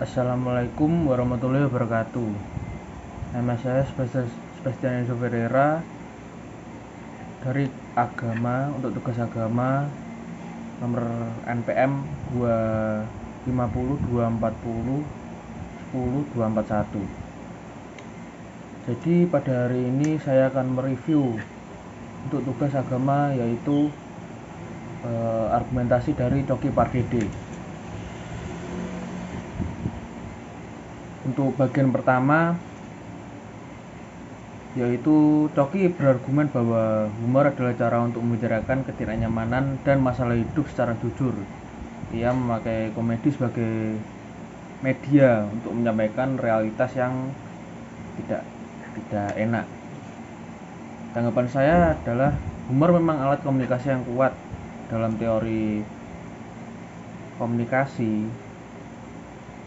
Assalamualaikum warahmatullahi wabarakatuh. Nama saya Sebastian Enzo Ferreira dari Agama untuk tugas agama nomor NPM 250 240 10 241. Jadi pada hari ini saya akan mereview untuk tugas agama yaitu argumentasi dari Coki Pardede. Untuk bagian pertama yaitu Coki berargumen bahwa humor adalah cara untuk membicarakan ketidaknyamanan dan masalah hidup secara jujur. Ia memakai komedi sebagai media untuk menyampaikan realitas yang tidak enak. Tanggapan saya adalah humor memang alat komunikasi yang kuat. Dalam teori komunikasi,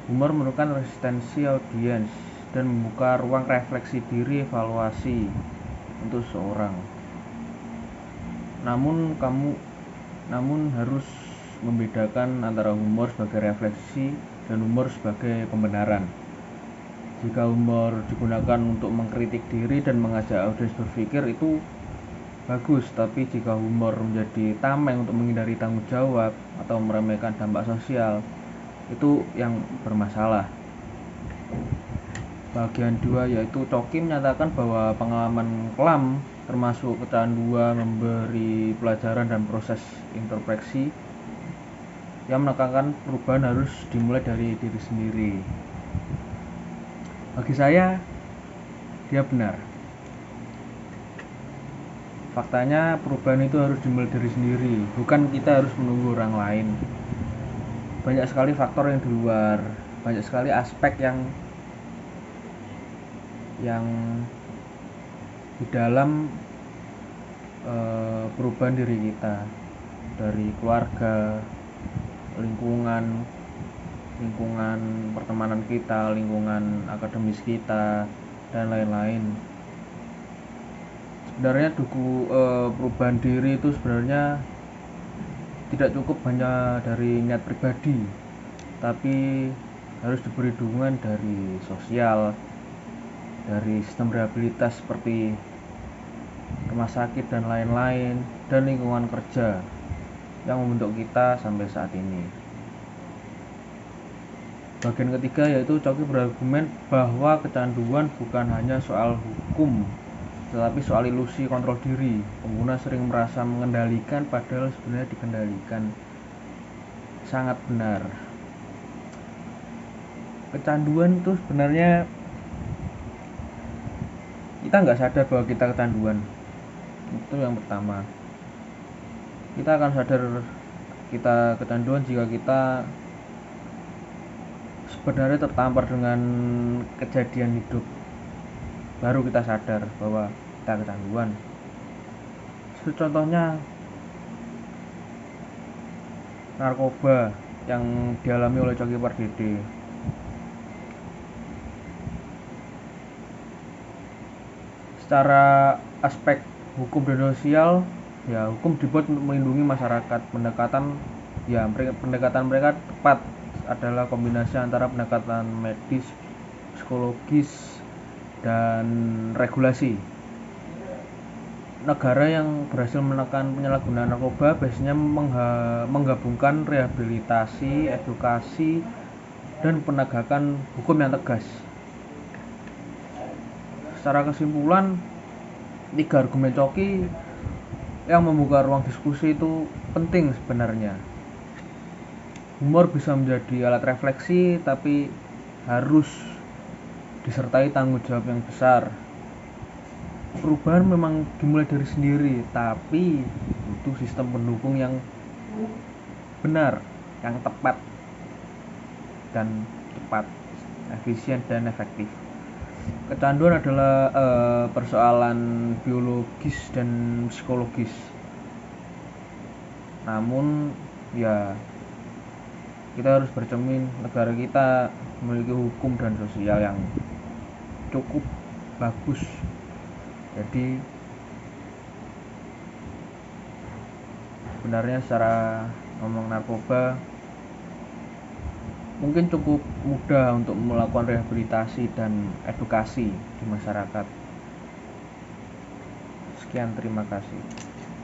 humor merupakan resistensi audiens dan membuka ruang refleksi diri evaluasi untuk seseorang. Namun harus membedakan antara humor sebagai refleksi dan humor sebagai pembenaran. Jika humor digunakan untuk mengkritik diri dan mengajak audiens berpikir itu bagus, tapi jika humor menjadi tameng untuk menghindari tanggung jawab atau meremehkan dampak sosial, itu yang bermasalah. Bagian 2 yaitu Coki menyatakan bahwa pengalaman kelam termasuk kecanduan memberi pelajaran dan proses introspeksi yang menekankan perubahan harus dimulai dari diri sendiri. Bagi saya dia benar. Faktanya perubahan itu harus dimulai dari sendiri, bukan kita harus menunggu orang lain. Banyak sekali faktor yang di luar, banyak sekali aspek yang di dalam perubahan diri kita, dari keluarga, lingkungan pertemanan kita, lingkungan akademis kita, dan lain-lain. Sebenarnya perubahan diri itu sebenarnya tidak cukup hanya dari niat pribadi, tapi harus diberi dukungan dari sosial, dari sistem rehabilitas seperti rumah sakit dan lain-lain, dan lingkungan kerja yang membentuk kita sampai saat ini. Bagian ketiga yaitu Coki berargumen bahwa kecanduan bukan hanya soal hukum, tetapi soal ilusi kontrol diri. Pengguna sering merasa mengendalikan padahal sebenarnya dikendalikan. Sangat benar. Kecanduan itu sebenarnya kita nggak sadar bahwa kita kecanduan. Itu yang pertama. Kita akan sadar kita kecanduan jika kita sebenarnya tertampar dengan kejadian hidup. Baru kita sadar bahwa kita kecanduan. Contohnya narkoba yang dialami oleh Coki Pardede. Secara aspek hukum dan sosial, ya hukum dibuat untuk melindungi masyarakat. Pendekatan mereka tepat adalah kombinasi antara pendekatan medis, psikologis, dan regulasi. Negara yang berhasil menekan penyalahgunaan narkoba biasanya menggabungkan rehabilitasi, edukasi, dan penegakan hukum yang tegas. Secara kesimpulan, 3 argumen Coki yang membuka ruang diskusi itu penting sebenarnya. Humor bisa menjadi alat refleksi, tapi harus disertai tanggung jawab yang besar. Perubahan memang dimulai dari sendiri, tapi butuh sistem pendukung yang benar, yang tepat, efisien dan efektif. Kecanduan adalah persoalan biologis dan psikologis. Namun ya kita harus bercermin, negara kita memiliki hukum dan sosial yang cukup bagus. Jadi sebenarnya secara ngomong narkoba mungkin cukup mudah untuk melakukan rehabilitasi dan edukasi di masyarakat. Sekian, terima kasih.